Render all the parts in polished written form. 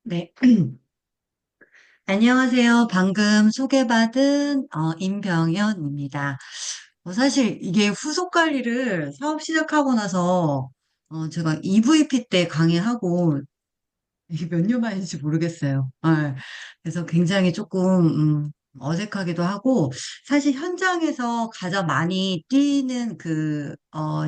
네. 안녕하세요. 방금 소개받은 임병현입니다. 사실 이게 후속 관리를 사업 시작하고 나서 제가 EVP 때 강의하고 이게 몇 년 만인지 모르겠어요. 예. 그래서 굉장히 조금 어색하기도 하고 사실 현장에서 가장 많이 뛰는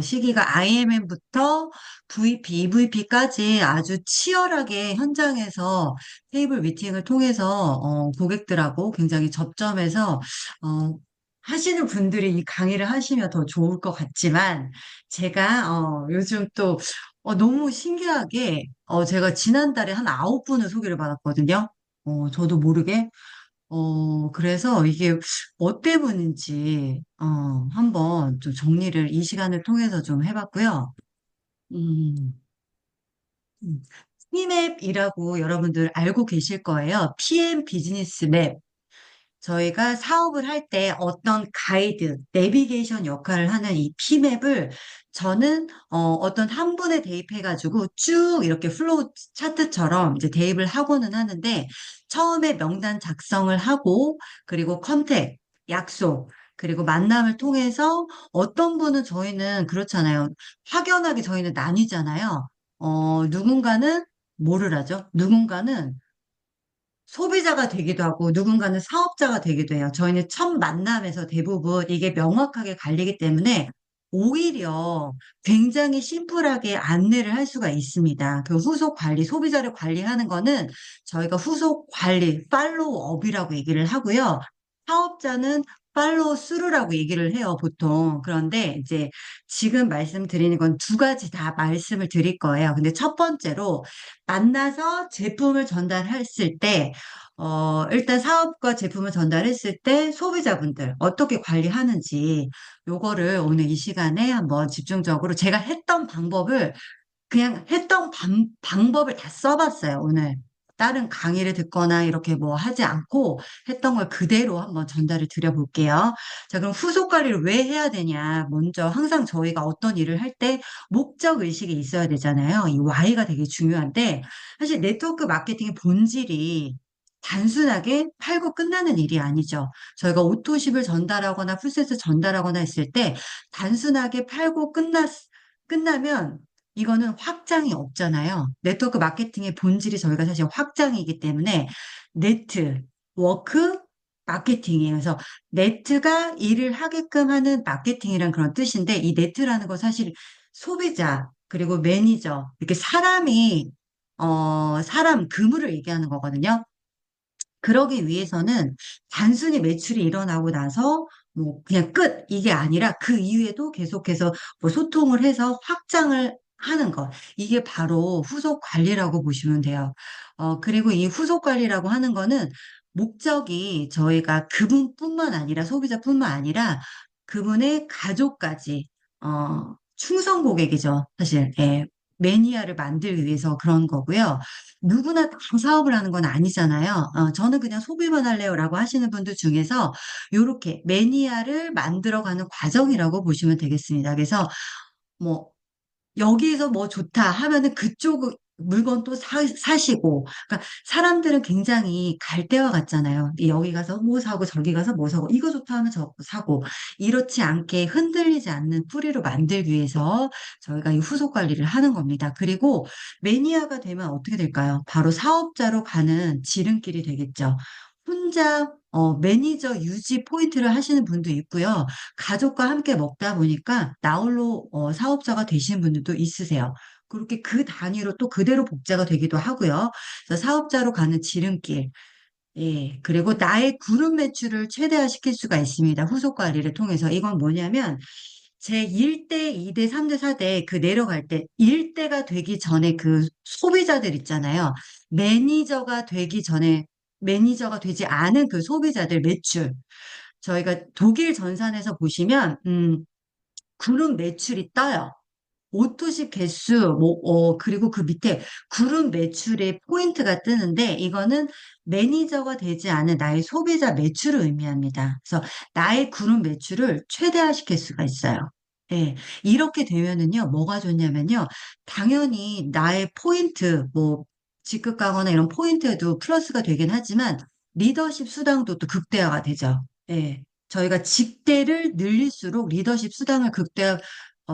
시기가 IMM부터 VP, EVP까지 아주 치열하게 현장에서 테이블 미팅을 통해서 고객들하고 굉장히 접점해서 어, 하시는 분들이 이 강의를 하시면 더 좋을 것 같지만 제가 요즘 또 너무 신기하게, 제가 지난달에 한 9분을 소개를 받았거든요. 저도 모르게. 그래서 이게 뭐 때문인지, 한번 좀 정리를 이 시간을 통해서 좀 해봤고요. 음, 음. PM앱이라고 여러분들 알고 계실 거예요. PM 비즈니스 맵. 저희가 사업을 할 때 어떤 가이드, 내비게이션 역할을 하는 이 P맵을 저는 어떤 한 분에 대입해가지고 쭉 이렇게 플로우 차트처럼 이제 대입을 하고는 하는데 처음에 명단 작성을 하고 그리고 컨택, 약속, 그리고 만남을 통해서 어떤 분은 저희는 그렇잖아요. 확연하게 저희는 나뉘잖아요. 누군가는 뭐를 하죠? 누군가는 소비자가 되기도 하고 누군가는 사업자가 되기도 해요. 저희는 첫 만남에서 대부분 이게 명확하게 갈리기 때문에 오히려 굉장히 심플하게 안내를 할 수가 있습니다. 그 후속 관리, 소비자를 관리하는 거는 저희가 후속 관리, 팔로우업이라고 얘기를 하고요. 사업자는 팔로우 스루라고 얘기를 해요, 보통. 그런데 이제 지금 말씀드리는 건 두 가지 다 말씀을 드릴 거예요. 근데 첫 번째로 만나서 제품을 전달했을 때 일단 사업과 제품을 전달했을 때 소비자분들 어떻게 관리하는지 요거를 오늘 이 시간에 한번 집중적으로 제가 했던 방법을 그냥 했던 방법을 다 써봤어요, 오늘. 다른 강의를 듣거나 이렇게 뭐 하지 않고 했던 걸 그대로 한번 전달을 드려볼게요. 자, 그럼 후속 관리를 왜 해야 되냐? 먼저 항상 저희가 어떤 일을 할 때 목적 의식이 있어야 되잖아요. 이 Y가 되게 중요한데 사실 네트워크 마케팅의 본질이 단순하게 팔고 끝나는 일이 아니죠. 저희가 오토십을 전달하거나 풀세트 전달하거나 했을 때 단순하게 팔고 끝나면 이거는 확장이 없잖아요. 네트워크 마케팅의 본질이 저희가 사실 확장이기 때문에 네트, 워크, 마케팅이에요. 그래서 네트가 일을 하게끔 하는 마케팅이란 그런 뜻인데 이 네트라는 건 사실 소비자 그리고 매니저 이렇게 사람 그물을 얘기하는 거거든요. 그러기 위해서는 단순히 매출이 일어나고 나서 뭐 그냥 끝 이게 아니라 그 이후에도 계속해서 뭐 소통을 해서 확장을 하는 것. 이게 바로 후속 관리라고 보시면 돼요. 그리고 이 후속 관리라고 하는 거는 목적이 저희가 그분뿐만 아니라 소비자뿐만 아니라 그분의 가족까지 충성 고객이죠. 사실 예. 매니아를 만들기 위해서 그런 거고요. 누구나 다 사업을 하는 건 아니잖아요. 저는 그냥 소비만 할래요라고 하시는 분들 중에서 이렇게 매니아를 만들어가는 과정이라고 보시면 되겠습니다. 그래서 뭐 여기서 뭐 좋다 하면은 그쪽 물건 또 사시고, 그러니까 사람들은 굉장히 갈대와 같잖아요. 여기 가서 뭐 사고 저기 가서 뭐 사고 이거 좋다 하면 저거 사고 이렇지 않게 흔들리지 않는 뿌리로 만들기 위해서 저희가 이 후속 관리를 하는 겁니다. 그리고 매니아가 되면 어떻게 될까요? 바로 사업자로 가는 지름길이 되겠죠. 혼자 매니저 유지 포인트를 하시는 분도 있고요. 가족과 함께 먹다 보니까 나홀로 사업자가 되시는 분들도 있으세요. 그렇게 그 단위로 또 그대로 복자가 되기도 하고요. 그래서 사업자로 가는 지름길. 예. 그리고 나의 그룹 매출을 최대화시킬 수가 있습니다. 후속 관리를 통해서. 이건 뭐냐면, 제 1대, 2대, 3대, 4대 그 내려갈 때 1대가 되기 전에 그 소비자들 있잖아요. 매니저가 되기 전에 매니저가 되지 않은 그 소비자들 매출. 저희가 독일 전산에서 보시면, 그룹 매출이 떠요. 오토십 개수, 그리고 그 밑에 그룹 매출의 포인트가 뜨는데, 이거는 매니저가 되지 않은 나의 소비자 매출을 의미합니다. 그래서 나의 그룹 매출을 최대화시킬 수가 있어요. 예, 이렇게 되면은요, 뭐가 좋냐면요, 당연히 나의 포인트, 뭐, 직급 가거나 이런 포인트에도 플러스가 되긴 하지만 리더십 수당도 또 극대화가 되죠. 예. 저희가 직대를 늘릴수록 리더십 수당을 극대화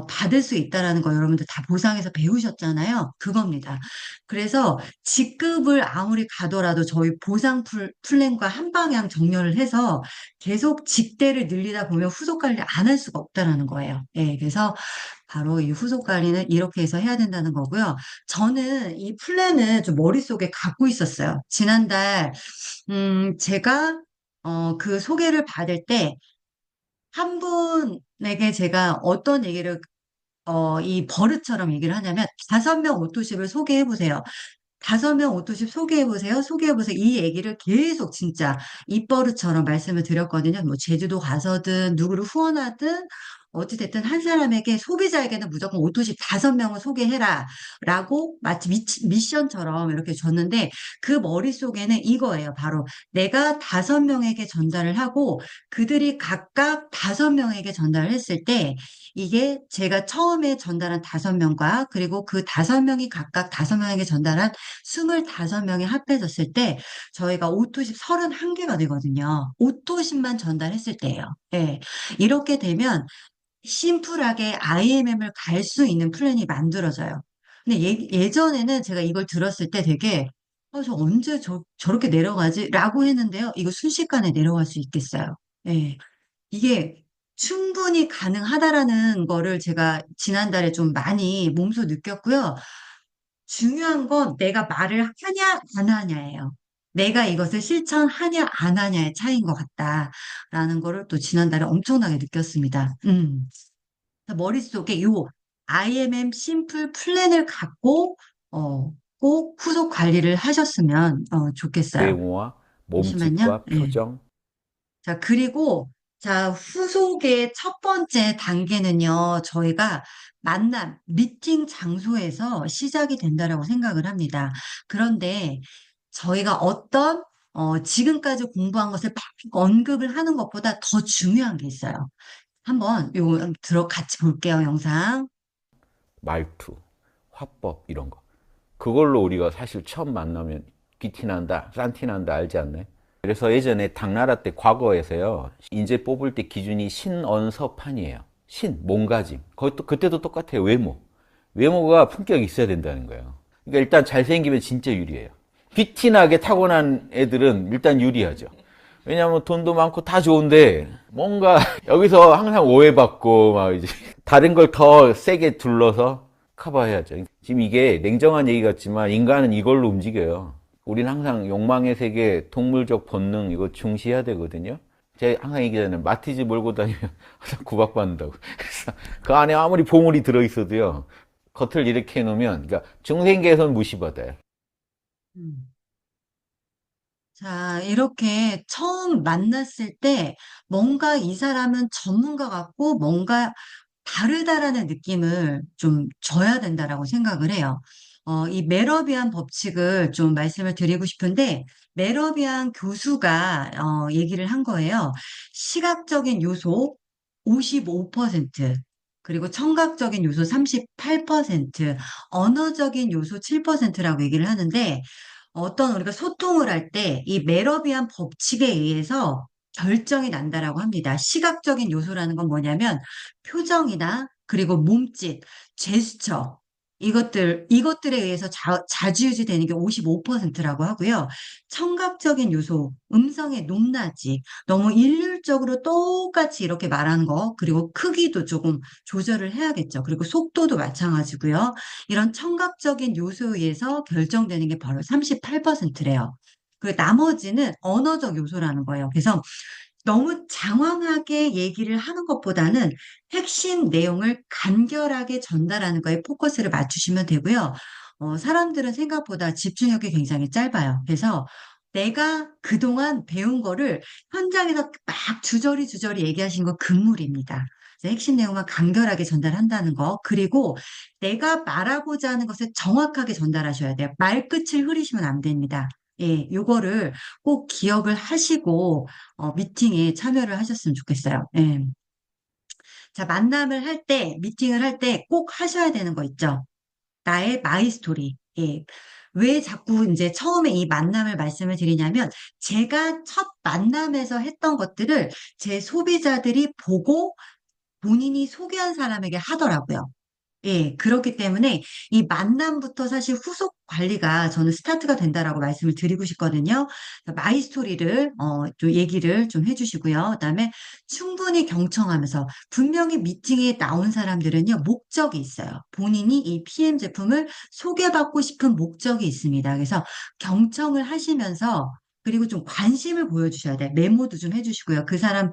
받을 수 있다라는 거 여러분들 다 보상에서 배우셨잖아요. 그겁니다. 그래서 직급을 아무리 가더라도 저희 보상 플랜과 한 방향 정렬을 해서 계속 직대를 늘리다 보면 후속 관리 안 할 수가 없다라는 거예요. 예, 그래서 바로 이 후속 관리는 이렇게 해서 해야 된다는 거고요. 저는 이 플랜을 좀 머릿속에 갖고 있었어요. 지난달, 제가, 그 소개를 받을 때, 한 분에게 제가 어떤 얘기를, 이 버릇처럼 얘기를 하냐면, 5명 오토십을 소개해보세요. 5명 오토십 소개해보세요. 소개해보세요. 이 얘기를 계속 진짜 입버릇처럼 말씀을 드렸거든요. 뭐, 제주도 가서든, 누구를 후원하든, 어찌됐든 한 사람에게 소비자에게는 무조건 오토십 5명을 소개해라. 라고 마치 미션처럼 이렇게 줬는데, 그 머릿속에는 이거예요. 바로 내가 5명에게 전달을 하고, 그들이 각각 5명에게 전달을 했을 때, 이게 제가 처음에 전달한 5명과 그리고 그 5명이 각각 5명에게 전달한 25명이 합해졌을 때 저희가 오토십 31개가 되거든요. 오토십만 전달했을 때예요. 예. 이렇게 되면 심플하게 IMM을 갈 수 있는 플랜이 만들어져요. 근데 예전에는 제가 이걸 들었을 때 되게 저 언제 저렇게 내려가지? 라고 했는데요. 이거 순식간에 내려갈 수 있겠어요. 예. 이게 충분히 가능하다라는 거를 제가 지난달에 좀 많이 몸소 느꼈고요. 중요한 건 내가 말을 하냐, 안 하냐예요. 내가 이것을 실천하냐, 안 하냐의 차이인 것 같다라는 거를 또 지난달에 엄청나게 느꼈습니다. 머릿속에 요 IMM 심플 플랜을 갖고, 꼭 후속 관리를 하셨으면, 좋겠어요. 외모와 잠시만요. 몸짓과 예. 표정. 자, 그리고, 자, 후속의 첫 번째 단계는요, 저희가 만남, 미팅 장소에서 시작이 된다라고 생각을 합니다. 그런데 저희가 지금까지 공부한 것을 막 언급을 하는 것보다 더 중요한 게 있어요. 한번 같이 볼게요, 영상. 말투, 화법 이런 거. 그걸로 우리가 사실 처음 만나면 귀티난다, 싼티난다 알지 않나요? 그래서 예전에 당나라 때 과거에서요. 인재 뽑을 때 기준이 신언서판이에요. 몸가짐. 그것도 그때도 똑같아요. 외모가 품격이 있어야 된다는 거예요. 그러니까 일단 잘생기면 진짜 유리해요. 귀티나게 타고난 애들은 일단 유리하죠. 왜냐하면 돈도 많고 다 좋은데 뭔가 여기서 항상 오해받고 막 이제 다른 걸 더 세게 둘러서 커버해야죠. 지금 이게 냉정한 얘기 같지만 인간은 이걸로 움직여요. 우리는 항상 욕망의 세계, 동물적 본능 이거 중시해야 되거든요. 제가 항상 얘기하잖아요. 마티즈 몰고 다니면 항상 구박받는다고. 그래서 그 안에 아무리 보물이 들어있어도요. 겉을 이렇게 해놓으면 그러니까 중생계에서는 무시받아요. 음. 자, 이렇게 처음 만났을 때 뭔가 이 사람은 전문가 같고 뭔가 다르다라는 느낌을 좀 줘야 된다라고 생각을 해요. 이 메러비안 법칙을 좀 말씀을 드리고 싶은데, 메러비안 교수가 얘기를 한 거예요. 시각적인 요소 55%, 그리고 청각적인 요소 38%, 언어적인 요소 7%라고 얘기를 하는데, 어떤 우리가 소통을 할 때 이 메러비안 법칙에 의해서 결정이 난다라고 합니다. 시각적인 요소라는 건 뭐냐면 표정이나 그리고 몸짓, 제스처 이것들에 의해서 좌지우지 되는 게 55%라고 하고요. 청각적인 요소, 음성의 높낮이, 너무 일률적으로 똑같이 이렇게 말하는 거, 그리고 크기도 조금 조절을 해야겠죠. 그리고 속도도 마찬가지고요. 이런 청각적인 요소에 의해서 결정되는 게 바로 38%래요. 그 나머지는 언어적 요소라는 거예요. 그래서 너무 장황하게 얘기를 하는 것보다는 핵심 내용을 간결하게 전달하는 거에 포커스를 맞추시면 되고요. 사람들은 생각보다 집중력이 굉장히 짧아요. 그래서 내가 그동안 배운 거를 현장에서 막 주저리 얘기하신 거 금물입니다. 그래서 핵심 내용만 간결하게 전달한다는 거. 그리고 내가 말하고자 하는 것을 정확하게 전달하셔야 돼요. 말끝을 흐리시면 안 됩니다. 예, 요거를 꼭 기억을 하시고 미팅에 참여를 하셨으면 좋겠어요. 예. 자, 만남을 할 때, 미팅을 할 때 꼭 하셔야 되는 거 있죠. 나의 마이 스토리. 예. 왜 자꾸 이제 처음에 이 만남을 말씀을 드리냐면, 제가 첫 만남에서 했던 것들을 제 소비자들이 보고 본인이 소개한 사람에게 하더라고요. 예, 그렇기 때문에 이 만남부터 사실 후속 관리가 저는 스타트가 된다라고 말씀을 드리고 싶거든요. 마이 스토리를, 좀 얘기를 좀 해주시고요. 그다음에 충분히 경청하면서 분명히 미팅에 나온 사람들은요, 목적이 있어요. 본인이 이 PM 제품을 소개받고 싶은 목적이 있습니다. 그래서 경청을 하시면서 그리고 좀 관심을 보여주셔야 돼요. 메모도 좀 해주시고요. 그 사람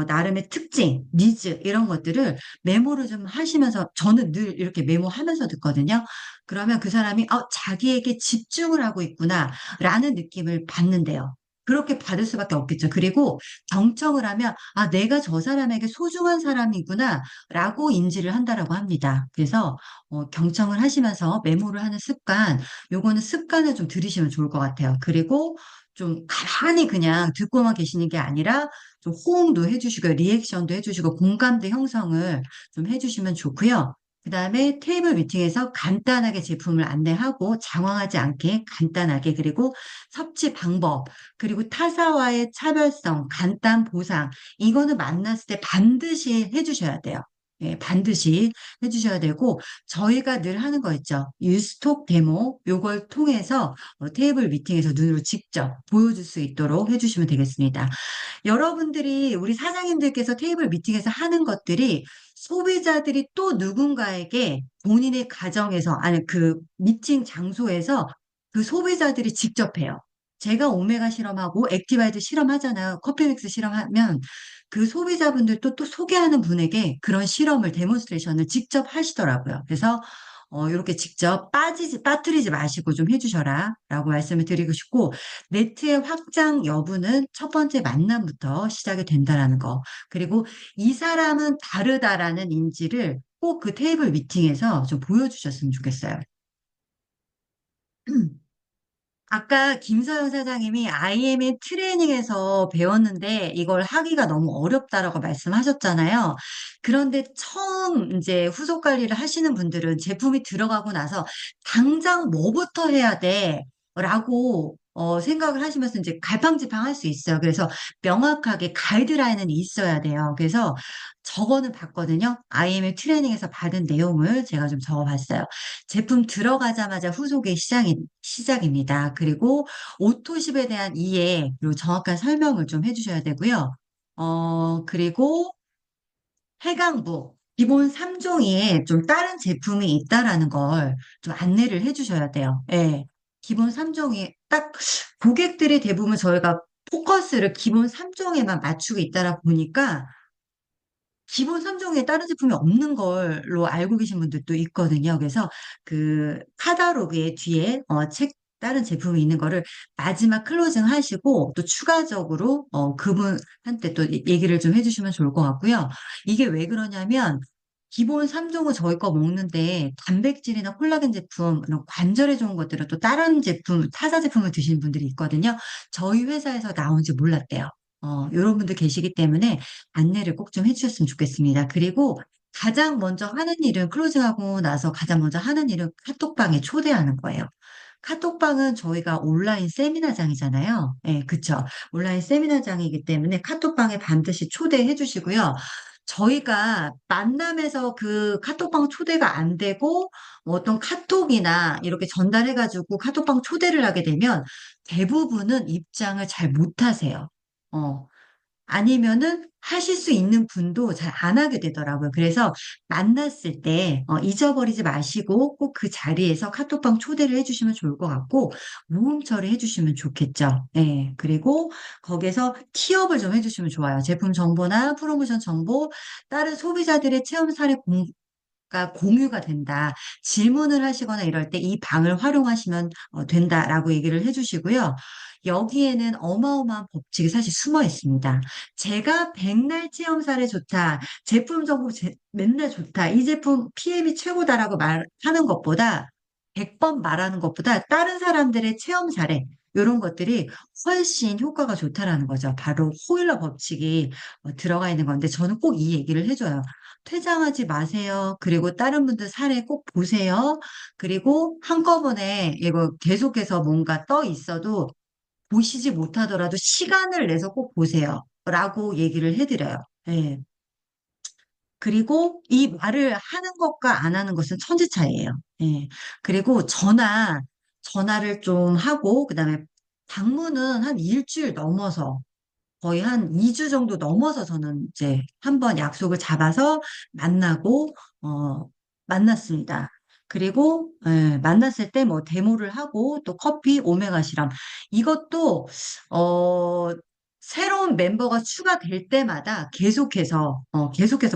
나름의 특징, 니즈 이런 것들을 메모를 좀 하시면서 저는 늘 이렇게 메모하면서 듣거든요. 그러면 그 사람이 자기에게 집중을 하고 있구나라는 느낌을 받는데요. 그렇게 받을 수밖에 없겠죠. 그리고 경청을 하면 내가 저 사람에게 소중한 사람이구나라고 인지를 한다라고 합니다. 그래서 경청을 하시면서 메모를 하는 습관, 요거는 습관을 좀 들이시면 좋을 것 같아요. 그리고 좀 가만히 그냥 듣고만 계시는 게 아니라 좀 호응도 해주시고 리액션도 해주시고 공감대 형성을 좀 해주시면 좋고요. 그 다음에 테이블 미팅에서 간단하게 제품을 안내하고 장황하지 않게 간단하게 그리고 섭취 방법 그리고 타사와의 차별성, 간단 보상 이거는 만났을 때 반드시 해주셔야 돼요. 예, 반드시 해주셔야 되고 저희가 늘 하는 거 있죠. 유스톡 데모 요걸 통해서 테이블 미팅에서 눈으로 직접 보여줄 수 있도록 해주시면 되겠습니다. 여러분들이 우리 사장님들께서 테이블 미팅에서 하는 것들이 소비자들이 또 누군가에게 본인의 가정에서 아니 그 미팅 장소에서 그 소비자들이 직접 해요. 제가 오메가 실험하고 액티바이드 실험하잖아요. 커피믹스 실험하면 그 소비자분들도 또 소개하는 분에게 그런 실험을 데몬스트레이션을 직접 하시더라고요. 그래서 이렇게 직접 빠뜨리지 마시고 좀 해주셔라 라고 말씀을 드리고 싶고 네트의 확장 여부는 첫 번째 만남부터 시작이 된다라는 거. 그리고 이 사람은 다르다라는 인지를 꼭 그 테이블 미팅에서 좀 보여주셨으면 좋겠어요. 아까 김서영 사장님이 IM의 트레이닝에서 배웠는데 이걸 하기가 너무 어렵다라고 말씀하셨잖아요. 그런데 처음 이제 후속 관리를 하시는 분들은 제품이 들어가고 나서 당장 뭐부터 해야 돼? 라고 생각을 하시면서 이제 갈팡질팡 할 수 있어요. 그래서 명확하게 가이드라인은 있어야 돼요. 그래서 적어는 봤거든요. IM의 트레이닝에서 받은 내용을 제가 좀 적어봤어요. 제품 들어가자마자 후속의 시작입니다. 그리고 오토십에 대한 이해, 그리고 정확한 설명을 좀 해주셔야 되고요. 그리고 해강부, 기본 3종에 좀 다른 제품이 있다라는 걸 좀 안내를 해주셔야 돼요. 예. 기본 3종이 딱 고객들이 대부분 저희가 포커스를 기본 3종에만 맞추고 있다라 보니까 기본 3종에 다른 제품이 없는 걸로 알고 계신 분들도 있거든요. 그래서 그 카다로그의 뒤에 다른 제품이 있는 거를 마지막 클로징 하시고 또 추가적으로 그분한테 또 얘기를 좀 해주시면 좋을 것 같고요. 이게 왜 그러냐면 기본 3종은 저희 거 먹는데 단백질이나 콜라겐 제품, 이런 관절에 좋은 것들은 또 다른 제품, 타사 제품을 드시는 분들이 있거든요. 저희 회사에서 나온지 몰랐대요. 이런 분들 계시기 때문에 안내를 꼭 좀 해주셨으면 좋겠습니다. 그리고 가장 먼저 하는 일은 클로징하고 나서 가장 먼저 하는 일은 카톡방에 초대하는 거예요. 카톡방은 저희가 온라인 세미나장이잖아요. 네, 그쵸. 온라인 세미나장이기 때문에 카톡방에 반드시 초대해 주시고요. 저희가 만남에서 그 카톡방 초대가 안 되고 어떤 카톡이나 이렇게 전달해가지고 카톡방 초대를 하게 되면 대부분은 입장을 잘 못하세요. 어, 아니면은 하실 수 있는 분도 잘 안 하게 되더라고요. 그래서 만났을 때 잊어버리지 마시고 꼭 그 자리에서 카톡방 초대를 해주시면 좋을 것 같고 모음 처리 해주시면 좋겠죠. 네. 그리고 거기에서 티업을 좀 해주시면 좋아요. 제품 정보나 프로모션 정보, 다른 소비자들의 체험 사례 가 공유가 된다. 질문을 하시거나 이럴 때 이 방을 활용하시면 된다라고 얘기를 해주시고요. 여기에는 어마어마한 법칙이 사실 숨어 있습니다. 제가 백날 체험 사례 좋다. 제품 정보 맨날 좋다. 이 제품 PM이 최고다라고 말하는 것보다 100번 말하는 것보다 다른 사람들의 체험 사례, 이런 것들이 훨씬 효과가 좋다라는 거죠. 바로 호일러 법칙이 들어가 있는 건데 저는 꼭 이 얘기를 해줘요. 퇴장하지 마세요. 그리고 다른 분들 사례 꼭 보세요. 그리고 한꺼번에 이거 계속해서 뭔가 떠 있어도 보시지 못하더라도 시간을 내서 꼭 보세요. 라고 얘기를 해드려요. 예. 그리고 이 말을 하는 것과 안 하는 것은 천지 차이예요. 예. 그리고 전화를 좀 하고, 그다음에 방문은 한 일주일 넘어서 거의 한 2주 정도 넘어서 저는 이제 한번 약속을 잡아서 만나고, 만났습니다. 그리고, 만났을 때 뭐 데모를 하고 또 커피, 오메가 시럽. 이것도, 어, 새로운 멤버가 추가될 때마다 계속해서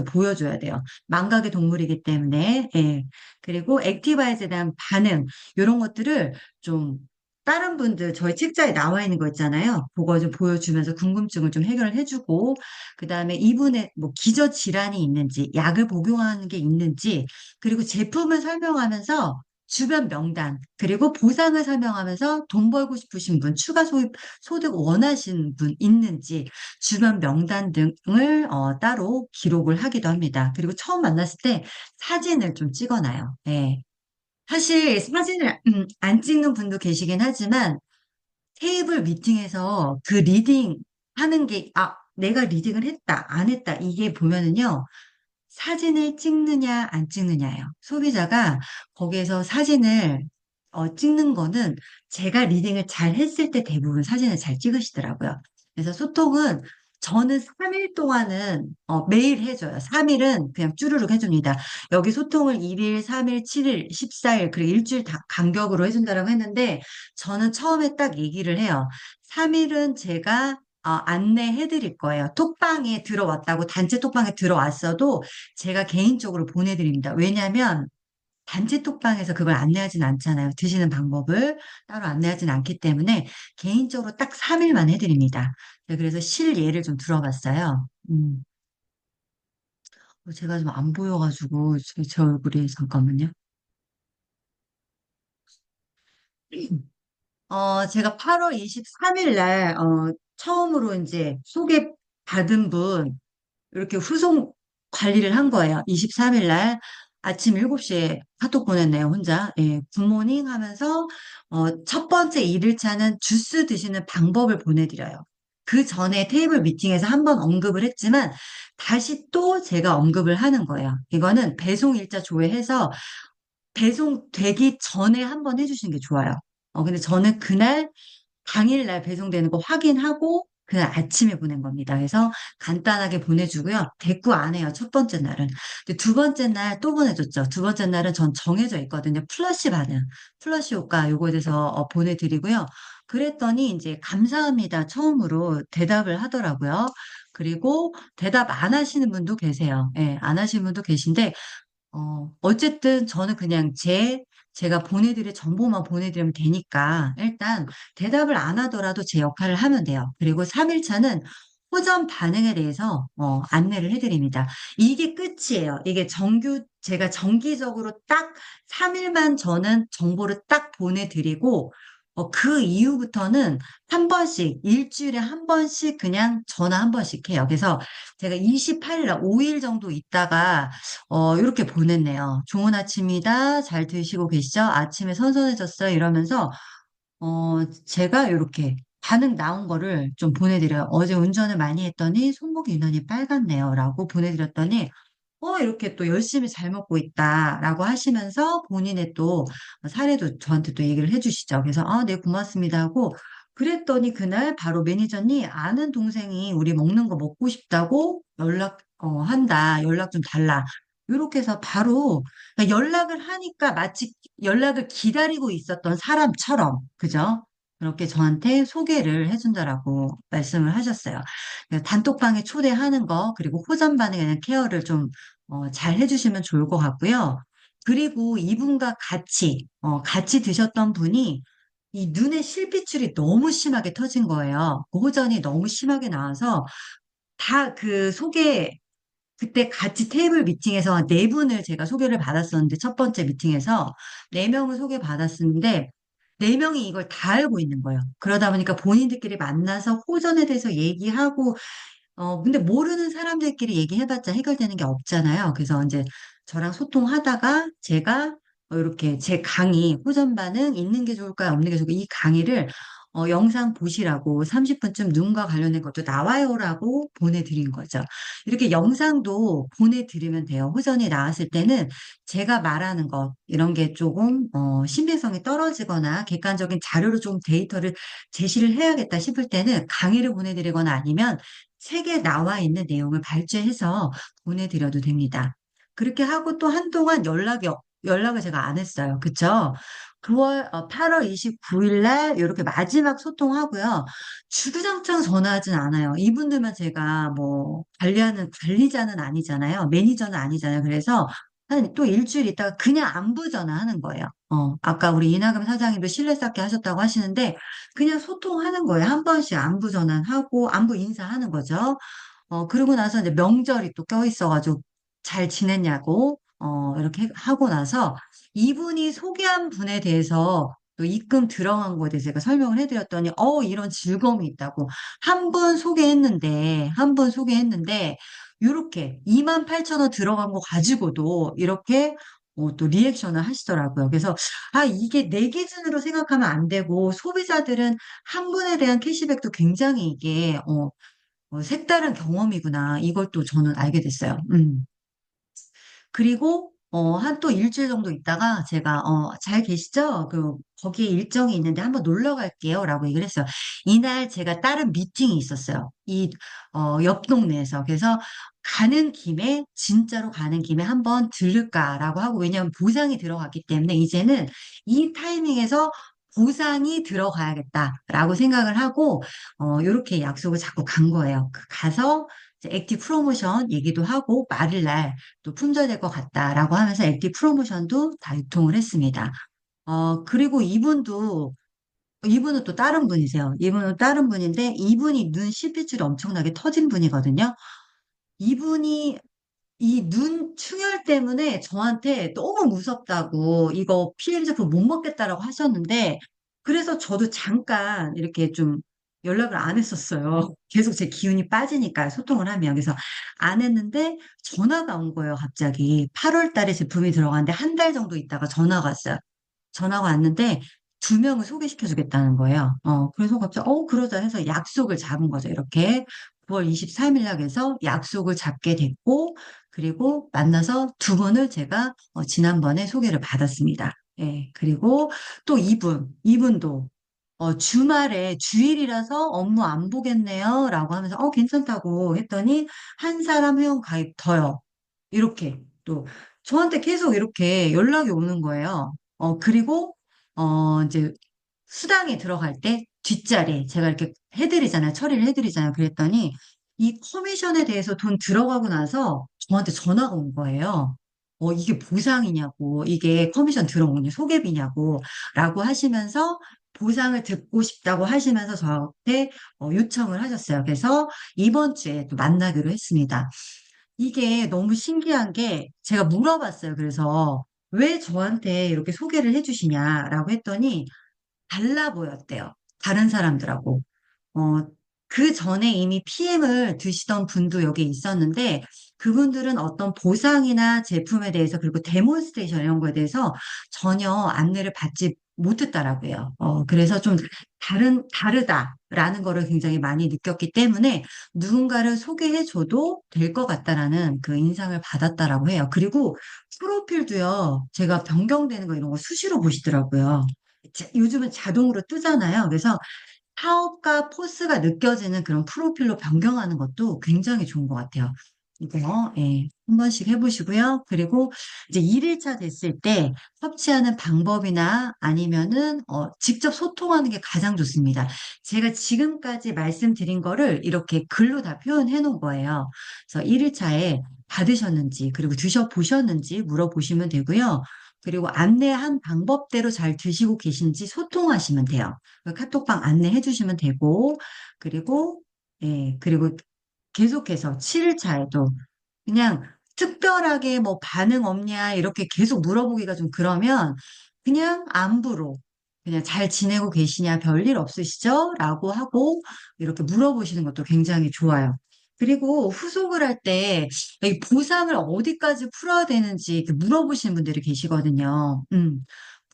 보여줘야 돼요. 망각의 동물이기 때문에, 예. 그리고 액티바이즈에 대한 반응, 이런 것들을 좀 다른 분들 저희 책자에 나와 있는 거 있잖아요. 그거 좀 보여주면서 궁금증을 좀 해결을 해주고, 그 다음에 이분의 뭐 기저 질환이 있는지, 약을 복용하는 게 있는지, 그리고 제품을 설명하면서 주변 명단, 그리고 보상을 설명하면서 돈 벌고 싶으신 분, 추가 소득 원하시는 분 있는지, 주변 명단 등을 따로 기록을 하기도 합니다. 그리고 처음 만났을 때 사진을 좀 찍어놔요. 예. 사실 사진을 안 찍는 분도 계시긴 하지만 테이블 미팅에서 그 리딩 하는 게, 내가 리딩을 했다, 안 했다, 이게 보면은요, 사진을 찍느냐, 안 찍느냐예요. 소비자가 거기에서 사진을 찍는 거는 제가 리딩을 잘 했을 때 대부분 사진을 잘 찍으시더라고요. 그래서 소통은 저는 3일 동안은 매일 해줘요. 3일은 그냥 쭈루룩 해줍니다. 여기 소통을 1일, 3일, 7일, 14일, 그리고 일주일 다 간격으로 해준다라고 했는데 저는 처음에 딱 얘기를 해요. 3일은 제가 안내해 드릴 거예요. 톡방에 들어왔다고 단체 톡방에 들어왔어도 제가 개인적으로 보내드립니다. 왜냐하면 단체 톡방에서 그걸 안내하진 않잖아요. 드시는 방법을 따로 안내하진 않기 때문에 개인적으로 딱 3일만 해드립니다. 네, 그래서 실예를 좀 들어봤어요. 제가 좀 안 보여가지고 제 얼굴이 잠깐만요. 제가 8월 23일 날 처음으로 이제 소개받은 분 이렇게 후속 관리를 한 거예요. 23일 날 아침 7시에 카톡 보냈네요, 혼자. 예, 굿모닝 하면서, 첫 번째 1일차는 주스 드시는 방법을 보내드려요. 그 전에 테이블 미팅에서 한번 언급을 했지만, 다시 또 제가 언급을 하는 거예요. 이거는 배송 일자 조회해서 배송되기 전에 한번 해주시는 게 좋아요. 근데 저는 그날 당일날 배송되는 거 확인하고 그날 아침에 보낸 겁니다. 그래서 간단하게 보내주고요. 대꾸 안 해요. 첫 번째 날은. 근데 두 번째 날 또 보내줬죠. 두 번째 날은 전 정해져 있거든요. 플러시 반응, 플러시 효과 요거에 대해서 보내드리고요. 그랬더니 이제 감사합니다. 처음으로 대답을 하더라고요. 그리고 대답 안 하시는 분도 계세요. 예, 안 하시는 분도 계신데 어쨌든 저는 그냥 제가 보내드릴 정보만 보내드리면 되니까 일단 대답을 안 하더라도 제 역할을 하면 돼요. 그리고 3일차는 호전 반응에 대해서 안내를 해드립니다. 이게 끝이에요. 이게 제가 정기적으로 딱 3일만 저는 정보를 딱 보내드리고 그 이후부터는 한 번씩, 일주일에 한 번씩 그냥 전화 한 번씩 해요. 그래서 제가 28일 날 5일 정도 있다가 이렇게 보냈네요. 좋은 아침이다. 잘 드시고 계시죠? 아침에 선선해졌어요. 이러면서, 제가 이렇게 반응 나온 거를 좀 보내드려요. 어제 운전을 많이 했더니 손목 인원이 빨갛네요. 라고 보내드렸더니, 이렇게 또 열심히 잘 먹고 있다. 라고 하시면서 본인의 또 사례도 저한테 또 얘기를 해주시죠. 그래서, 네, 고맙습니다. 하고, 그랬더니 그날 바로 매니저님 아는 동생이 우리 먹는 거 먹고 싶다고 한다. 연락 좀 달라. 이렇게 해서 바로 그러니까 연락을 하니까 마치 연락을 기다리고 있었던 사람처럼, 그죠? 그렇게 저한테 소개를 해준다라고 말씀을 하셨어요. 그래서 단톡방에 초대하는 거, 그리고 호전 반응에 대한 케어를 좀, 잘 해주시면 좋을 것 같고요. 그리고 이분과 같이 드셨던 분이 이 눈에 실핏줄이 너무 심하게 터진 거예요. 그 호전이 너무 심하게 나와서 다 그때 같이 테이블 미팅에서 네 분을 제가 소개를 받았었는데, 첫 번째 미팅에서 네 명을 소개받았었는데, 네 명이 이걸 다 알고 있는 거예요. 그러다 보니까 본인들끼리 만나서 호전에 대해서 얘기하고, 근데 모르는 사람들끼리 얘기해봤자 해결되는 게 없잖아요. 그래서 이제 저랑 소통하다가 제가 이렇게 제 강의, 호전 반응 있는 게 좋을까요? 없는 게 좋을까요? 이 강의를 영상 보시라고 30분쯤 눈과 관련된 것도 나와요라고 보내드린 거죠. 이렇게 영상도 보내드리면 돼요. 호전이 나왔을 때는 제가 말하는 것, 이런 게 조금 신빙성이 떨어지거나 객관적인 자료로 좀 데이터를 제시를 해야겠다 싶을 때는 강의를 보내드리거나 아니면 책에 나와 있는 내용을 발췌해서 보내드려도 됩니다. 그렇게 하고 또 한동안 연락을 제가 안 했어요. 그쵸? 8월 29일 날 이렇게 마지막 소통하고요. 주구장창 전화하진 않아요. 이분들만 제가 뭐 관리하는 관리자는 아니잖아요. 매니저는 아니잖아요. 그래서 한 또 일주일 있다가 그냥 안부 전화하는 거예요. 아까 우리 이나금 사장님도 신뢰 쌓게 하셨다고 하시는데 그냥 소통하는 거예요. 한 번씩 안부 전환하고 안부 인사하는 거죠. 그러고 나서 이제 명절이 또 껴있어가지고 잘 지냈냐고, 이렇게 하고 나서 이분이 소개한 분에 대해서 또 입금 들어간 거에 대해서 제가 설명을 해드렸더니, 이런 즐거움이 있다고. 한 분 소개했는데, 요렇게 28,000원 들어간 거 가지고도 이렇게 또 리액션을 하시더라고요. 그래서, 이게 내 기준으로 생각하면 안 되고, 소비자들은 한 분에 대한 캐시백도 굉장히 이게, 색다른 경험이구나. 이걸 또 저는 알게 됐어요. 그리고, 한 또 일주일 정도 있다가 제가, 잘 계시죠? 거기에 일정이 있는데 한번 놀러 갈게요. 라고 얘기를 했어요. 이날 제가 다른 미팅이 있었어요. 옆 동네에서. 그래서 진짜로 가는 김에 한번 들를까라고 하고, 왜냐하면 보상이 들어갔기 때문에 이제는 이 타이밍에서 보상이 들어가야겠다라고 생각을 하고, 요렇게 약속을 잡고 간 거예요. 가서 이제 액티브 프로모션 얘기도 하고, 말일날 또 품절될 것 같다라고 하면서 액티브 프로모션도 다 유통을 했습니다. 그리고 이분은 또 다른 분이세요. 이분은 다른 분인데, 이분이 눈 실핏줄이 엄청나게 터진 분이거든요. 이분이 이 눈 충혈 때문에 저한테 너무 무섭다고 이거 PM 제품 못 먹겠다라고 하셨는데 그래서 저도 잠깐 이렇게 좀 연락을 안 했었어요. 계속 제 기운이 빠지니까 소통을 하면. 그래서 안 했는데 전화가 온 거예요, 갑자기. 8월 달에 제품이 들어갔는데 한 달 정도 있다가 전화가 왔어요. 전화가 왔는데 두 명을 소개시켜 주겠다는 거예요. 그래서 갑자기, 그러자 해서 약속을 잡은 거죠. 이렇게 9월 23일 날 해서 약속을 잡게 됐고, 그리고 만나서 두 분을 제가 지난번에 소개를 받았습니다. 예, 그리고 또 이분도 주말에 주일이라서 업무 안 보겠네요. 라고 하면서, 괜찮다고 했더니, 한 사람 회원 가입 더요. 이렇게 또 저한테 계속 이렇게 연락이 오는 거예요. 그리고 이제 수당에 들어갈 때 뒷자리 제가 이렇게 해드리잖아요. 처리를 해드리잖아요. 그랬더니 이 커미션에 대해서 돈 들어가고 나서 저한테 전화가 온 거예요. 이게 보상이냐고, 이게 커미션 들어오니 소개비냐고, 라고 하시면서 보상을 듣고 싶다고 하시면서 저한테 요청을 하셨어요. 그래서 이번 주에 또 만나기로 했습니다. 이게 너무 신기한 게 제가 물어봤어요. 그래서 왜 저한테 이렇게 소개를 해주시냐라고 했더니 달라 보였대요. 다른 사람들하고. 어, 그 전에 이미 PM을 드시던 분도 여기 있었는데, 그분들은 어떤 보상이나 제품에 대해서, 그리고 데몬스트레이션 이런 거에 대해서 전혀 안내를 받지 못했다라고요. 그래서 좀 다르다라는 거를 굉장히 많이 느꼈기 때문에 누군가를 소개해줘도 될 것 같다라는 그 인상을 받았다라고 해요. 그리고 프로필도요, 제가 변경되는 거 이런 거 수시로 보시더라고요. 요즘은 자동으로 뜨잖아요. 그래서 사업가 포스가 느껴지는 그런 프로필로 변경하는 것도 굉장히 좋은 것 같아요. 이거, 예, 한 번씩 해보시고요. 그리고 이제 1일차 됐을 때 섭취하는 방법이나 아니면은, 직접 소통하는 게 가장 좋습니다. 제가 지금까지 말씀드린 거를 이렇게 글로 다 표현해 놓은 거예요. 그래서 1일차에 받으셨는지, 그리고 드셔보셨는지 물어보시면 되고요. 그리고 안내한 방법대로 잘 드시고 계신지 소통하시면 돼요. 그 카톡방 안내해 주시면 되고, 그리고, 예, 그리고 계속해서 7일차에도 그냥 특별하게 뭐 반응 없냐, 이렇게 계속 물어보기가 좀 그러면 그냥 안부로, 그냥 잘 지내고 계시냐, 별일 없으시죠? 라고 하고 이렇게 물어보시는 것도 굉장히 좋아요. 그리고 후속을 할 때 이 보상을 어디까지 풀어야 되는지 이렇게 물어보시는 분들이 계시거든요.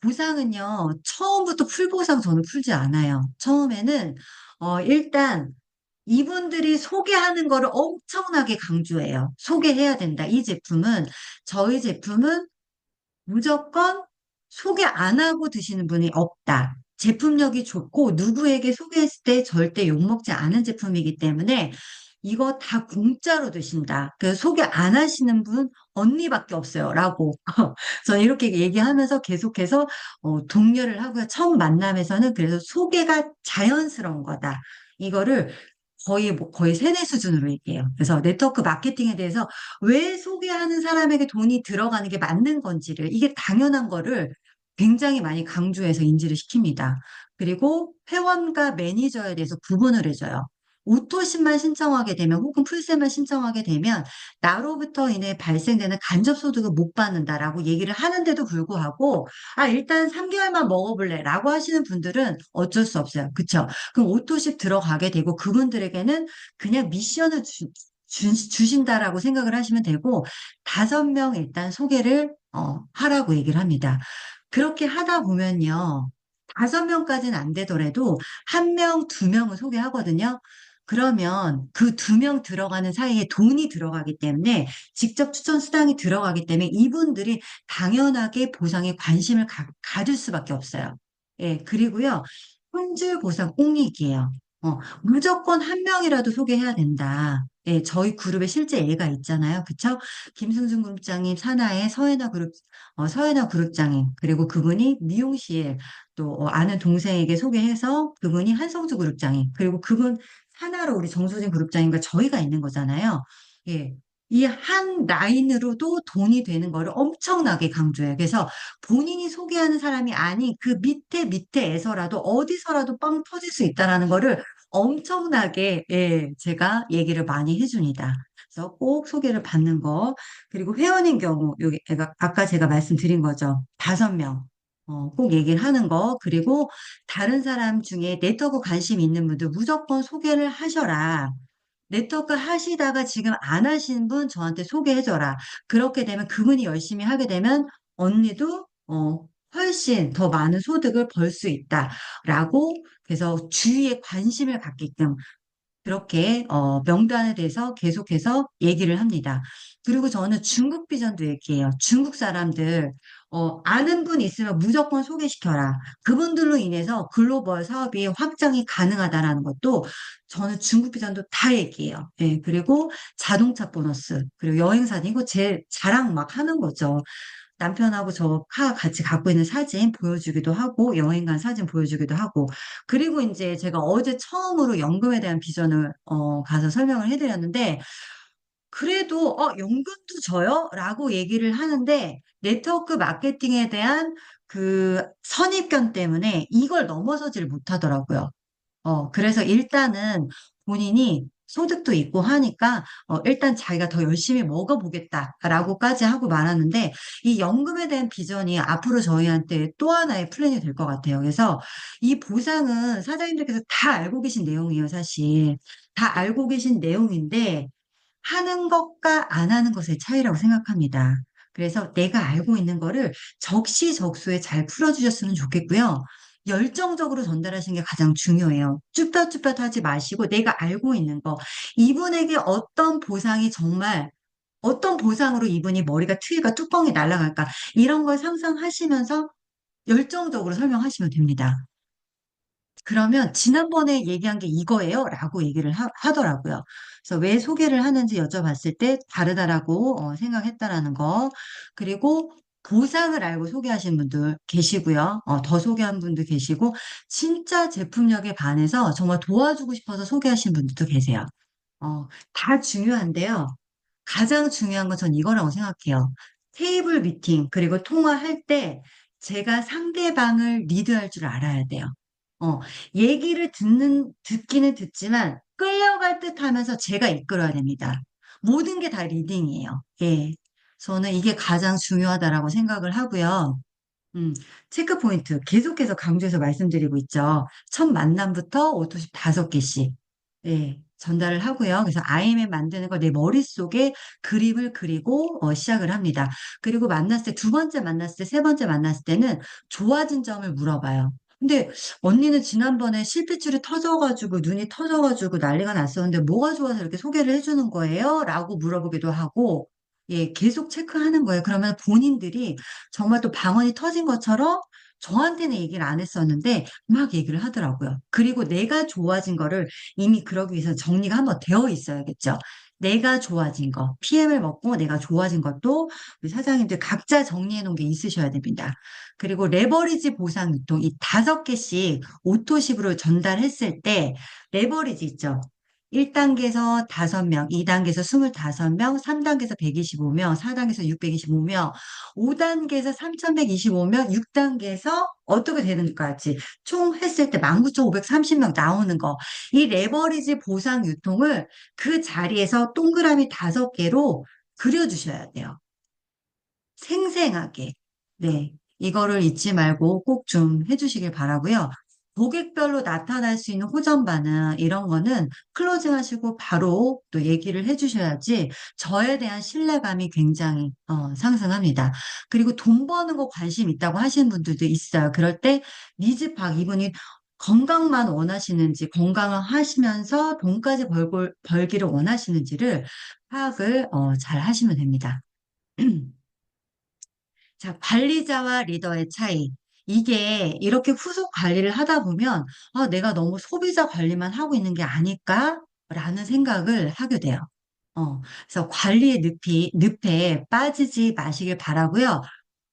보상은요, 처음부터 풀보상 저는 풀지 않아요. 처음에는, 일단, 이분들이 소개하는 거를 엄청나게 강조해요. 소개해야 된다. 이 제품은, 저희 제품은 무조건 소개 안 하고 드시는 분이 없다. 제품력이 좋고 누구에게 소개했을 때 절대 욕먹지 않은 제품이기 때문에 이거 다 공짜로 드신다. 그 소개 안 하시는 분 언니밖에 없어요. 라고. 저는 이렇게 얘기하면서 계속해서 독려를 하고요. 처음 만남에서는 그래서 소개가 자연스러운 거다. 이거를 거의 세뇌 수준으로 얘기해요. 그래서 네트워크 마케팅에 대해서 왜 소개하는 사람에게 돈이 들어가는 게 맞는 건지를, 이게 당연한 거를 굉장히 많이 강조해서 인지를 시킵니다. 그리고 회원과 매니저에 대해서 구분을 해줘요. 오토십만 신청하게 되면 혹은 풀세만 신청하게 되면 나로부터 인해 발생되는 간접소득을 못 받는다라고 얘기를 하는데도 불구하고 일단 3개월만 먹어볼래 라고 하시는 분들은 어쩔 수 없어요. 그쵸? 그럼 오토십 들어가게 되고 그분들에게는 그냥 미션을 주신다라고 생각을 하시면 되고 5명 일단 소개를 하라고 얘기를 합니다. 그렇게 하다 보면요. 5명까지는 안 되더라도 1명, 2명을 소개하거든요. 그러면 그 2명 들어가는 사이에 돈이 들어가기 때문에 직접 추천 수당이 들어가기 때문에 이분들이 당연하게 보상에 관심을 가질 수밖에 없어요. 예, 그리고요. 품질 보상 꼭 얘기해요. 무조건 1명이라도 소개해야 된다. 예, 저희 그룹에 실제 애가 있잖아요. 그쵸? 김승준 그룹장님, 사나의 서해나 그룹장님, 그리고 그분이 미용실, 또 아는 동생에게 소개해서 그분이 한성주 그룹장님, 그리고 그분 하나로 우리 정소진 그룹장님과 저희가 있는 거잖아요. 예. 이 한 라인으로도 돈이 되는 거를 엄청나게 강조해요. 그래서 본인이 소개하는 사람이 아닌 그 밑에에서라도 어디서라도 빵 터질 수 있다라는 거를 엄청나게 제가 얘기를 많이 해줍니다. 그래서 꼭 소개를 받는 거. 그리고 회원인 경우, 여기 아까 제가 말씀드린 거죠. 5명. 꼭 얘기를 하는 거. 그리고 다른 사람 중에 네트워크 관심 있는 분들 무조건 소개를 하셔라. 네트워크 하시다가 지금 안 하시는 분 저한테 소개해줘라. 그렇게 되면 그분이 열심히 하게 되면 언니도 훨씬 더 많은 소득을 벌 수 있다라고 그래서 주위에 관심을 갖게끔 그렇게 명단에 대해서 계속해서 얘기를 합니다. 그리고 저는 중국 비전도 얘기해요. 중국 사람들 아는 분 있으면 무조건 소개시켜라. 그분들로 인해서 글로벌 사업이 확장이 가능하다라는 것도 저는 중국 비전도 다 얘기해요. 예, 그리고 자동차 보너스, 그리고 여행사는 이거 제 자랑 막 하는 거죠. 남편하고 저 카 같이 갖고 있는 사진 보여주기도 하고, 여행 간 사진 보여주기도 하고, 그리고 이제 제가 어제 처음으로 연금에 대한 비전을, 가서 설명을 해드렸는데, 그래도, 연금도 줘요? 라고 얘기를 하는데, 네트워크 마케팅에 대한 그 선입견 때문에 이걸 넘어서지를 못하더라고요. 그래서 일단은 본인이 소득도 있고 하니까, 일단 자기가 더 열심히 먹어보겠다라고까지 하고 말하는데, 이 연금에 대한 비전이 앞으로 저희한테 또 하나의 플랜이 될 것 같아요. 그래서 이 보상은 사장님들께서 다 알고 계신 내용이에요, 사실. 다 알고 계신 내용인데, 하는 것과 안 하는 것의 차이라고 생각합니다. 그래서 내가 알고 있는 거를 적시적소에 잘 풀어주셨으면 좋겠고요. 열정적으로 전달하시는 게 가장 중요해요. 쭈뼛쭈뼛 하지 마시고 내가 알고 있는 거. 이분에게 어떤 보상이 정말 어떤 보상으로 이분이 머리가 트이가 뚜껑이 날아갈까 이런 걸 상상하시면서 열정적으로 설명하시면 됩니다. 그러면 지난번에 얘기한 게 이거예요? 라고 얘기를 하더라고요. 그래서 왜 소개를 하는지 여쭤봤을 때 다르다라고 생각했다라는 거. 그리고 보상을 알고 소개하신 분들 계시고요. 더 소개한 분도 계시고, 진짜 제품력에 반해서 정말 도와주고 싶어서 소개하신 분들도 계세요. 다 중요한데요. 가장 중요한 건 전 이거라고 생각해요. 테이블 미팅, 그리고 통화할 때 제가 상대방을 리드할 줄 알아야 돼요. 어, 듣기는 듣지만 끌려갈 듯 하면서 제가 이끌어야 됩니다. 모든 게 다 리딩이에요. 예. 저는 이게 가장 중요하다라고 생각을 하고요. 음, 체크 포인트 계속해서 강조해서 말씀드리고 있죠. 첫 만남부터 오토십 5개씩 전달을 하고요. 그래서 IMM 만드는 걸 내 머릿속에 그림을 그리고 시작을 합니다. 그리고 만났을 때, 두 번째 만났을 때, 세 번째 만났을 때는 좋아진 점을 물어봐요. 근데 언니는 지난번에 실핏줄이 터져가지고 눈이 터져가지고 난리가 났었는데 뭐가 좋아서 이렇게 소개를 해주는 거예요? 라고 물어보기도 하고 계속 체크하는 거예요. 그러면 본인들이 정말 또 방언이 터진 것처럼 저한테는 얘기를 안 했었는데 막 얘기를 하더라고요. 그리고 내가 좋아진 거를 이미 그러기 위해서 정리가 한번 되어 있어야겠죠. 내가 좋아진 거, PM을 먹고 내가 좋아진 것도 우리 사장님들 각자 정리해 놓은 게 있으셔야 됩니다. 그리고 레버리지 보상 유통 이 5개씩 오토십으로 전달했을 때 레버리지 있죠. 1단계에서 5명, 2단계에서 25명, 3단계에서 125명, 4단계에서 625명, 5단계에서 3,125명, 6단계에서 어떻게 되는가지 총 했을 때 19,530명 나오는 거. 이 레버리지 보상 유통을 그 자리에서 동그라미 5개로 그려주셔야 돼요. 생생하게. 네. 이거를 잊지 말고 꼭 좀 해주시길 바라고요. 고객별로 나타날 수 있는 호전 반응, 이런 거는 클로징 하시고 바로 또 얘기를 해주셔야지 저에 대한 신뢰감이 굉장히 상승합니다. 그리고 돈 버는 거 관심 있다고 하시는 분들도 있어요. 그럴 때 니즈 파악, 이분이 건강만 원하시는지, 건강을 하시면서 돈까지 벌기를 원하시는지를 파악을 잘 하시면 됩니다. 자, 관리자와 리더의 차이. 이게 이렇게 후속 관리를 하다 보면, 내가 너무 소비자 관리만 하고 있는 게 아닐까라는 생각을 하게 돼요. 그래서 관리의 늪에 빠지지 마시길 바라고요.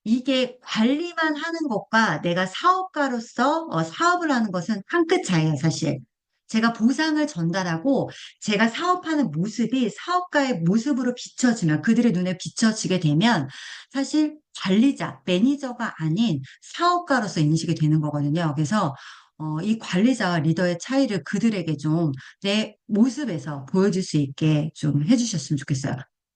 이게 관리만 하는 것과 내가 사업가로서 사업을 하는 것은 한 끗 차이예요, 사실. 제가 보상을 전달하고 제가 사업하는 모습이 사업가의 모습으로 비춰지면, 그들의 눈에 비춰지게 되면 사실 관리자, 매니저가 아닌 사업가로서 인식이 되는 거거든요. 그래서 이 관리자와 리더의 차이를 그들에게 좀 내 모습에서 보여줄 수 있게 좀 해주셨으면 좋겠어요.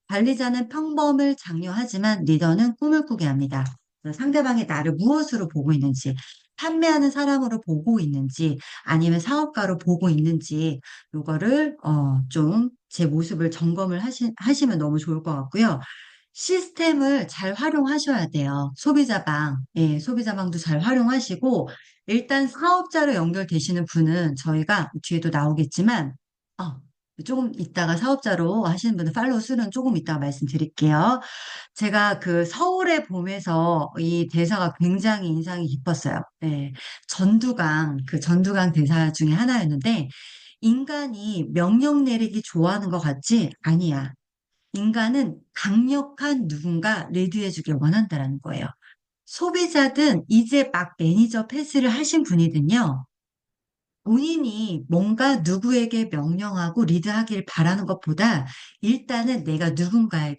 관리자는 평범을 장려하지만 리더는 꿈을 꾸게 합니다. 상대방이 나를 무엇으로 보고 있는지, 판매하는 사람으로 보고 있는지, 아니면 사업가로 보고 있는지, 요거를 좀 제 모습을 점검을 하시면 너무 좋을 것 같고요. 시스템을 잘 활용하셔야 돼요. 소비자방도 잘 활용하시고, 일단 사업자로 연결되시는 분은 저희가 뒤에도 나오겠지만, 어, 조금 이따가 사업자로 하시는 분은 팔로우 수는 조금 이따가 말씀드릴게요. 제가 그 서울의 봄에서 이 대사가 굉장히 인상이 깊었어요. 네. 그 전두강 대사 중에 하나였는데, 인간이 명령 내리기 좋아하는 것 같지? 아니야. 인간은 강력한 누군가 리드해주길 원한다라는 거예요. 소비자든 이제 막 매니저 패스를 하신 분이든요. 본인이 뭔가 누구에게 명령하고 리드하길 바라는 것보다 일단은 내가 누군가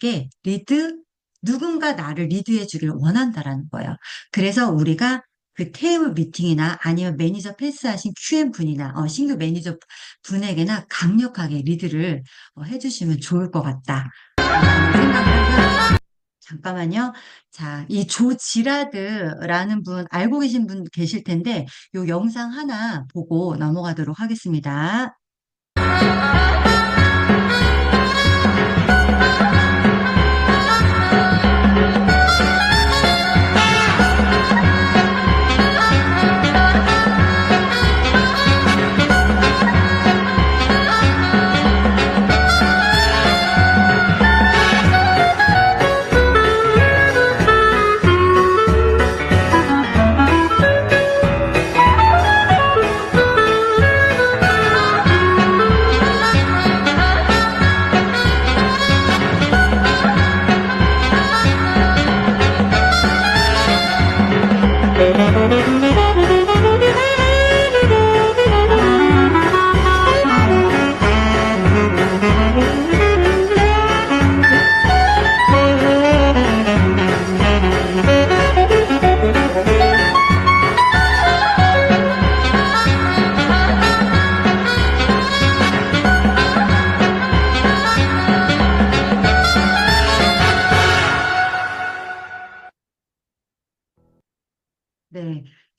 나를 리드해주길 원한다라는 거예요. 그래서 우리가 그 테이블 미팅이나 아니면 매니저 패스하신 QM 분이나 신규 매니저 분에게나 강력하게 리드를 해주시면 좋을 것 같다. 생각을 하고요. 잠깐만요. 자, 이 조지라드라는 분 알고 계신 분 계실 텐데 요 영상 하나 보고 넘어가도록 하겠습니다.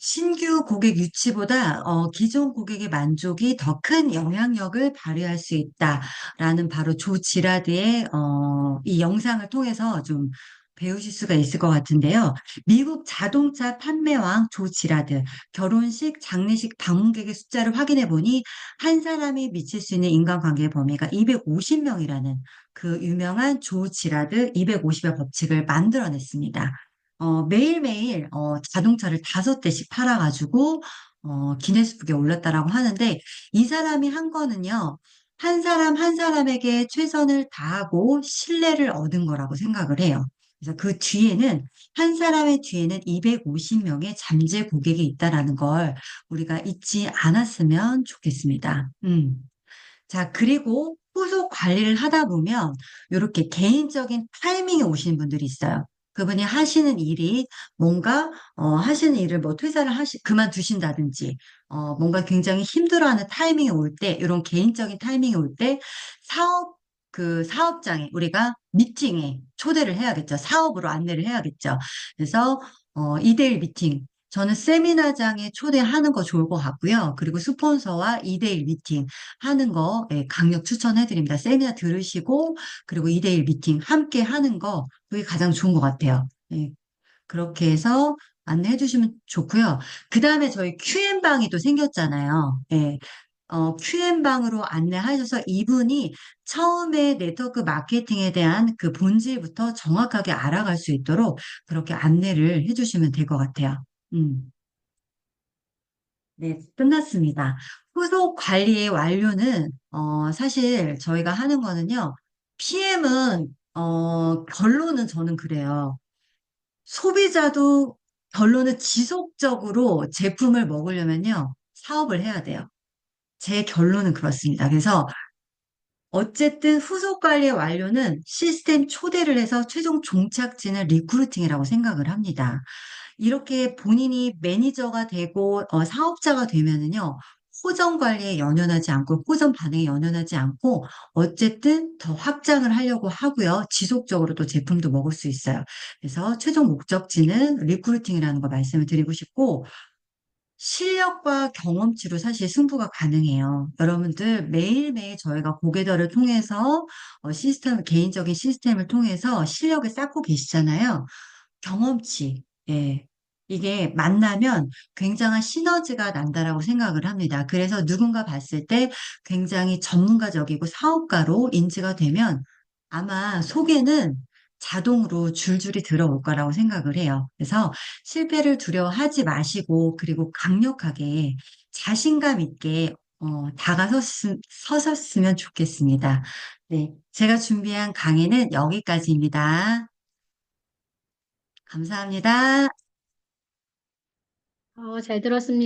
신규 고객 유치보다 기존 고객의 만족이 더 큰 영향력을 발휘할 수 있다라는 바로 조 지라드의 이 영상을 통해서 좀 배우실 수가 있을 것 같은데요. 미국 자동차 판매왕 조 지라드, 결혼식, 장례식 방문객의 숫자를 확인해 보니 한 사람이 미칠 수 있는 인간관계의 범위가 250명이라는 그 유명한 조 지라드 250의 법칙을 만들어냈습니다. 매일매일 자동차를 5대씩 팔아가지고 기네스북에 올렸다라고 하는데 이 사람이 한 거는요. 한 사람 한 사람에게 최선을 다하고 신뢰를 얻은 거라고 생각을 해요. 그래서 그 뒤에는 한 사람의 뒤에는 250명의 잠재 고객이 있다라는 걸 우리가 잊지 않았으면 좋겠습니다. 자, 그리고 후속 관리를 하다 보면 이렇게 개인적인 타이밍에 오시는 분들이 있어요. 그분이 하시는 일이 뭔가 하시는 일을 뭐 퇴사를 그만두신다든지 뭔가 굉장히 힘들어하는 타이밍에 올 때 이런 개인적인 타이밍에 올 때 사업 그 사업장에 우리가 미팅에 초대를 해야겠죠. 사업으로 안내를 해야겠죠. 그래서 2대1 미팅 저는 세미나장에 초대하는 거 좋을 것 같고요. 그리고 스폰서와 2대1 미팅 하는 거 강력 추천해드립니다. 세미나 들으시고 그리고 2대1 미팅 함께 하는 거 그게 가장 좋은 것 같아요. 예, 그렇게 해서 안내해 주시면 좋고요. 그 다음에 저희 QM방이 또 생겼잖아요. 예, QM방으로 안내하셔서 이분이 처음에 네트워크 마케팅에 대한 그 본질부터 정확하게 알아갈 수 있도록 그렇게 안내를 해주시면 될 것 같아요. 음. 네, 끝났습니다. 후속 관리의 완료는, 사실 저희가 하는 거는요, PM은, 결론은 저는 그래요. 소비자도 결론은 지속적으로 제품을 먹으려면요, 사업을 해야 돼요. 제 결론은 그렇습니다. 그래서 어쨌든 후속 관리의 완료는 시스템 초대를 해서 최종 종착지는 리크루팅이라고 생각을 합니다. 이렇게 본인이 매니저가 되고 사업자가 되면은요. 호정 관리에 연연하지 않고 호정 반응에 연연하지 않고 어쨌든 더 확장을 하려고 하고요. 지속적으로 또 제품도 먹을 수 있어요. 그래서 최종 목적지는 리크루팅이라는 거 말씀을 드리고 싶고 실력과 경험치로 사실 승부가 가능해요. 여러분들 매일매일 저희가 고객들을 통해서 개인적인 시스템을 통해서 실력을 쌓고 계시잖아요. 경험치, 예. 이게 만나면 굉장한 시너지가 난다라고 생각을 합니다. 그래서 누군가 봤을 때 굉장히 전문가적이고 사업가로 인지가 되면 아마 속에는 자동으로 줄줄이 들어올 거라고 생각을 해요. 그래서 실패를 두려워하지 마시고 그리고 강력하게 자신감 있게 서셨으면 좋겠습니다. 네, 제가 준비한 강의는 여기까지입니다. 감사합니다. 잘 들었습니다.